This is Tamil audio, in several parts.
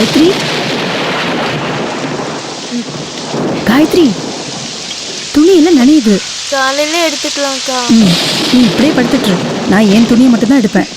காயத்ரி, காயத்ரி, துணி எல்லாம் நனையுது. காலையில எடுத்துக்கலாம்க்கா. நீ இப்படியே படுத்துட்டு, நான் என் துணியை மட்டும் தான் எடுப்பேன்.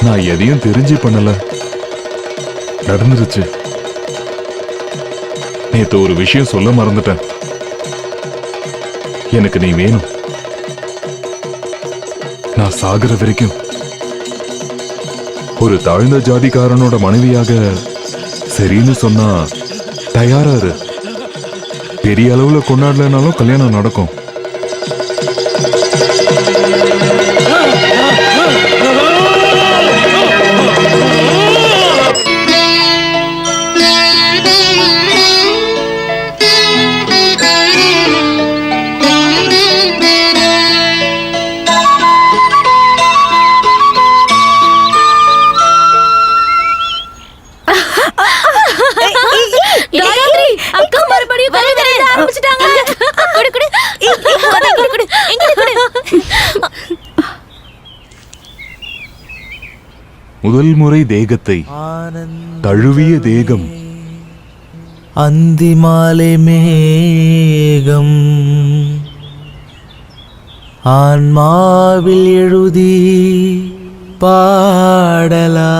நான் எதையும் தெரிஞ்சு பண்ணல, நடந்துருச்சு. நேத்து ஒரு விஷயம் சொல்ல மறந்துட்டேன். எனக்கு நீ வேணும். நான் சாகுற வரைக்கும் ஒரு தாழ்ந்த ஜாதிக்காரனோட மனைவியாக சரின்னு சொன்னா தயாரா இரு. பெரிய அளவுல கொண்டாடலனாலும் கல்யாணம் நடக்கும். முதல் முறை தேகத்தை தழுவிய தேகம் அந்திமாலை மேகம் ஆன்மாவில் எழுதி பாடலா.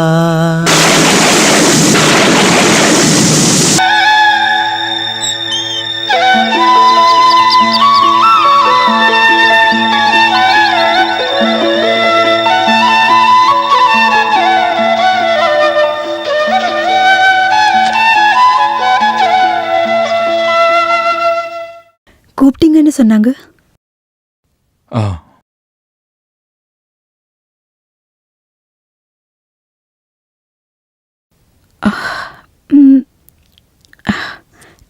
கூப்பிட்டீங்கன்னு சொன்னாங்க.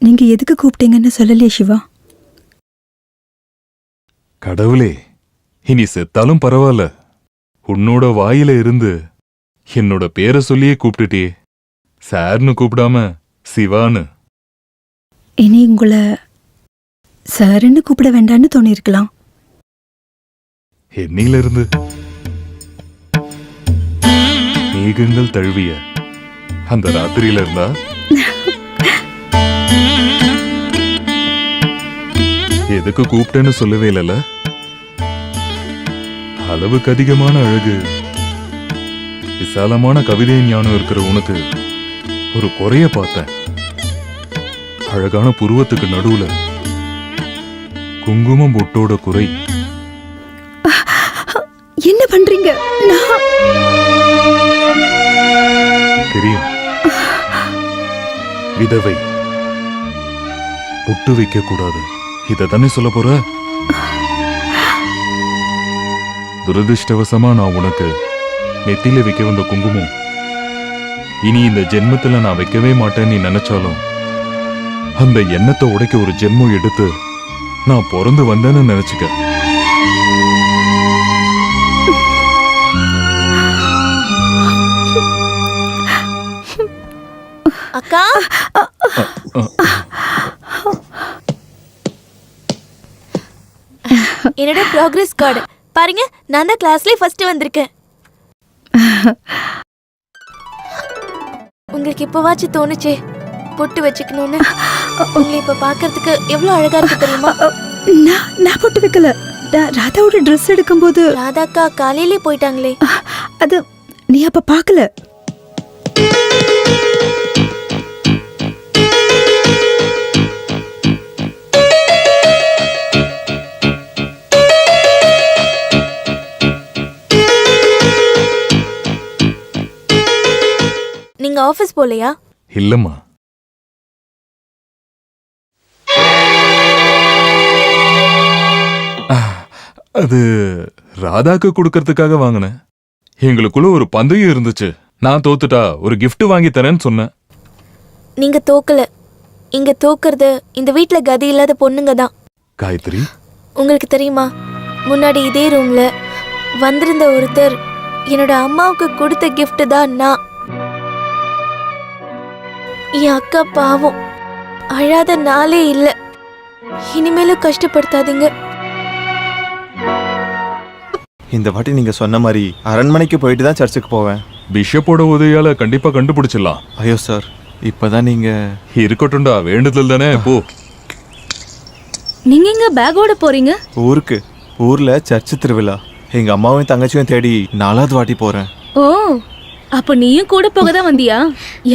நீங்க எதுக்கு கூப்பிட்டீங்கன்னு சொல்லலையே சிவா? கடவுளே, இனி செத்தாலும் பரவாயில்ல, உன்னோட வாயில இருந்து என்னோட பேரை சொல்லியே கூப்பிட்டுட்டே. சார்னு கூப்பிடாம சிவான்னு. இனி உங்களை சாருன்னு கூப்பிட வேண்டான்னு தோணிருக்கலாம். என்னையில இருந்து மேகங்கள் தழுவிய அந்த ராத்திரியில இருந்தா எதுக்கு கூப்பிட்டேன்னு சொல்லவே இல்லைல்ல. அளவுக்கு அதிகமான அழகு, விசாலமான கவிதை ஞானம் இருக்கிற உனக்கு ஒரு குறைய பார்த்தேன். அழகான புருவத்துக்கு நடுவுல குங்குமம் பொட்டோட குறை. என்ன பண்றீங்க? தெரியும், விதவை பொட்டு வைக்க கூடாது, இத தானே சொல்ல போற? துரதிருஷ்டவசமா நான் உனக்கு நெத்தியில வைக்க வந்த குங்குமம் இனி இந்த ஜென்மத்துல நான் வைக்கவே மாட்டேன்னு நீ நினைச்சாலும் அந்த எண்ணத்தை உடைக்க ஒரு ஜென்மம் எடுத்து நான் பிறந்து வந்தேன்னு நினைச்சுக்க. அக்கா என்னோட ப்ராக்ரஸ் கார்டு பாருங்க, நான் தான் கிளாஸ்லயே ஃபர்ஸ்ட் வந்திருக்கேன். உங்களுக்கு இப்பவாச்சும் தோணுச்சே பொட்டு வச்சுக்கணும்னு? உங்களை இப்ப பாக்குறதுக்கு எவ்வளவு அழகா இருக்கு தெரியுமா? நான் போட்டு வைக்கல. ராதாவோட ட்ரெஸ் எடுக்கும்போது ராதாக்கா காலையிலே போயிட்டாங்களே. அது நீ அப்ப பார்க்கல. நீங்க ஆபீஸ் போலையா? இல்லம்மா, அது ராதாக்கு கொடுக்கறதுக்காக வாங்கினேன். எங்களுக்குள்ள ஒரு பந்தயம் இருந்துச்சு. நான் தோத்துட்டா ஒரு gift வாங்கி தரேன்னு சொன்னேன். நீங்க தோக்கல. இங்க தோக்குறது இந்த வீட்ல கதி இல்லாத பொண்ணுங்க தான். காயத்ரி, உங்களுக்கு தெரியுமா, முன்னாடி இதே ரூம்ல வந்திருந்த ஒருத்தர் என்னோட அம்மாவுக்கு கொடுத்த gift தான் நான். என் அக்கா பாவம், அழாத நாளே இல்ல. இனிமேலும் கஷ்டப்படுத்தாதீங்க. இந்த வாட்டி நீங்க சொன்ன மாதிரி அரண்மனைக்கு போயிட்டு தான் சர்ச்சுக்கு போவேன். பிஷப்போட உதவியால கண்டிப்பா கண்டுபிடிச்சிடலாம். ஐயோ சார், இப்பதான் நீங்க இருக்கட்டும்டா, வேண்டுதல் தானே. போ. நீங்க எங்க பேக்கோட போறீங்க? ஊருக்கு. ஊர்ல சர்ச்சு திருவிழா. எங்க அம்மாவையும் தங்கச்சியும் தேடி 4வது வாட்டி போறேன். ஓ, அப்ப நீயும் கூட போக தான் வந்தியா?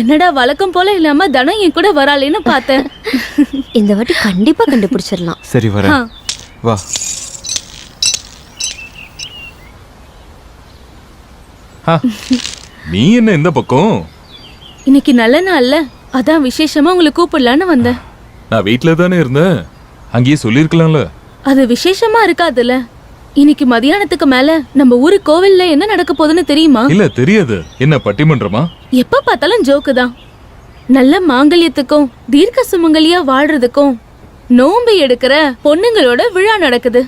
என்னடா வழக்கம் போல இல்லாம தனம் என் கூட வராளேன்னு பார்த்தேன். இந்த வாட்டி கண்டிப்பா கண்டுபிடிச்சிடலாம். சரி வரேன். வா. நீ என்ன இந்த பக்கம்? இன்னைக்கு நல்ல நாள்ல, அதான் விசேஷமா உங்களை கூப்பிடலான்னு வந்தேன். நான் வீட்ல தானே இருந்தேன், அங்கேயே சொல்லிருக்கலாம்ல. அது விசேஷமா இருக்காதுல்ல. இன்னைக்கு மதியானத்துக்கு மேல நம்ம ஊரு கோவில்ல என்ன நடக்க போகுதுன்னு தெரியுமா? இல்ல, தெரியாது. என்ன பட்டிமன்றமா? எப்ப பார்த்தாலும் ஜோக்கு தான். நல்ல மாங்கல்யத்துக்கும் தீர்க்க சுமங்கலியா வாழ்றதுக்கும் நோம்பு எடுக்கிற பொண்ணுங்களோட விழா நடக்குது.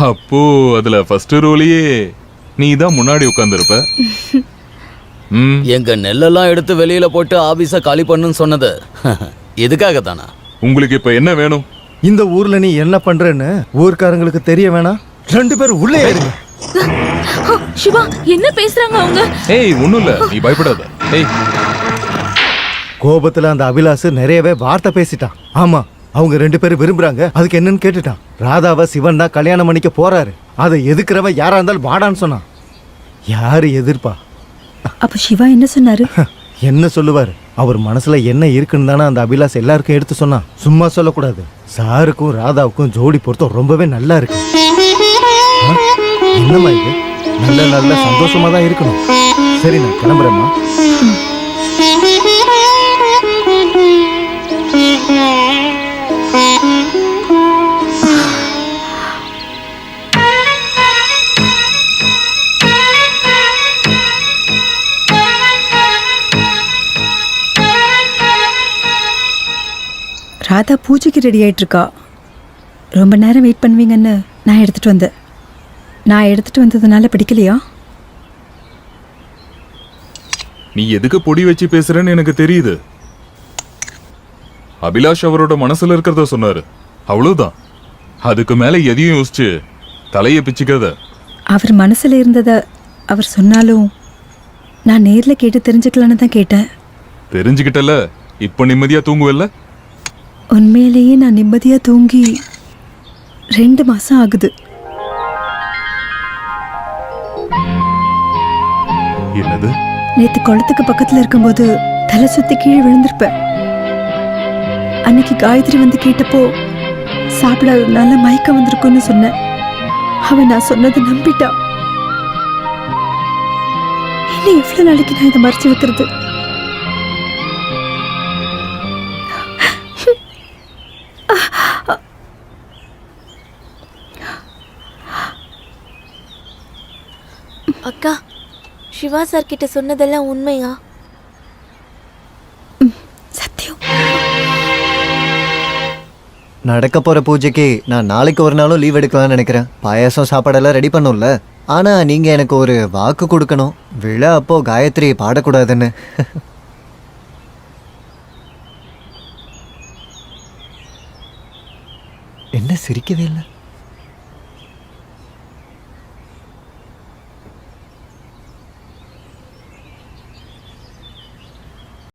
அப்போ அதுல ஃபர்ஸ்ட் ரோலையே நீ தான் முன்னாடி உட்கார்ந்திருப்ப. எங்க நெல்லெல்லாம் எடுத்து வெளியில போட்டு ஆபீஸ காலி பண்ணுன்னு சொன்னது எதுக்காக தானா? உங்களுக்கு இப்ப என்ன வேணும்? இந்த ஊர்ல நீ என்ன பண்றேன்னு ஊர்க்காரங்களுக்கு தெரிய வேணாம். 2 பேரும் உள்ளே ஏறுங்க. சிவா, என்ன பேசுறாங்க அவங்க? ஏய், ஒண்ணும் இல்ல, நீ பயப்படாத. ஏய், கோபத்துல அந்த அபிலாஷ் நிறையவே வார்த்தை பேசிட்டான். ஆமா, அவங்க 2 பேரும் விரும்புறாங்க. அதுக்கு என்னன்னு கேட்டுட்டான். ராதாவை சிவன் தான் கல்யாணம் பண்ணிக்க போறாரு. அதை எதிர்க்கிறவன் யாரா இருந்தாலும் வாடான்னு சொன்னான். யாரு எதிர்ப்பா? அப்ப சிவா என்ன சொன்னாரு? என்ன சொல்லுவாரு? அவர் மனசுல என்ன இருக்குன்னு தானே அந்த அபிலாஷ் எல்லாருக்கும் எடுத்து சொன்னான். சும்மா சொல்லக்கூடாது. சாருக்கும் ராதாவுக்கும் ஜோடி பொருத்தம் ரொம்பவே நல்லா இருக்கு. என்னம்மா இது? நல்ல நல்ல சந்தோஷமா தான் இருக்கணும். சரி, நான் கிளம்புறேம்மா. ராதா பூஜைக்கு ரெடி ஆயிட்டு இருக்கா. ரொம்ப நேரம் வெயிட் பண்ணுவீங்கன்னு நான் எடுத்துட்டு வந்தேன். நான் எடுத்துட்டு வந்ததுனால பிடிக்கலையா? நீ எதுக்கு பொடி வச்சு பேசுறேன்னு எனக்கு தெரியுது. அபிலாஷ் அவரோட மனசுல இருக்கிறத சொன்னாரு, அவ்வளவுதான். அதுக்கு மேல எதையும் யோசிச்சு தலையை பிச்சுக்காத. அவர் மனசுல இருந்தத அவர் சொன்னாலும் நான் நேர்ல கேட்டு தெரிஞ்சுக்கலான்னு தான் கேட்டேன். தெரிஞ்சுக்கிட்டல, இப்ப நிம்மதியா தூங்குவல்ல? உண்மையிலேயே நான் நிம்மதியா தூங்கி 2 மாசம் ஆகுது. என்னது? நேத்து குளத்துக்கு பக்கத்துல இருக்கும்போது தலை சுத்தி கீழே விழுந்திருப்பேன். அன்னைக்கு காயத்ரி வந்து கேட்டப்போ சாப்பிடாததுனால மயக்கம் வந்திருக்குன்னு சொன்னேன். அவன் நான் சொன்னதை நம்பிட்டா. இன்னும் எவ்வளவு நாளைக்கு நான் இதை மறைச்சு வைக்கிறது? அக்கா, சிவா சார் கிட்ட சொன்னதெல்லாம் உண்மையா? நடக்க போற பூஜைக்கு நான் நாளைக்கு ஒரு நாளும் லீவ் எடுக்கலாம்னு நினைக்கிறேன். பாயாசம் சாப்பாடெல்லாம் ரெடி பண்ணும்ல. ஆனா நீங்க எனக்கு ஒரு வாக்கு கொடுக்கணும். விழா அப்போ காயத்ரி பாடக்கூடாதுன்னு. என்ன சிரிக்கவே இல்லை?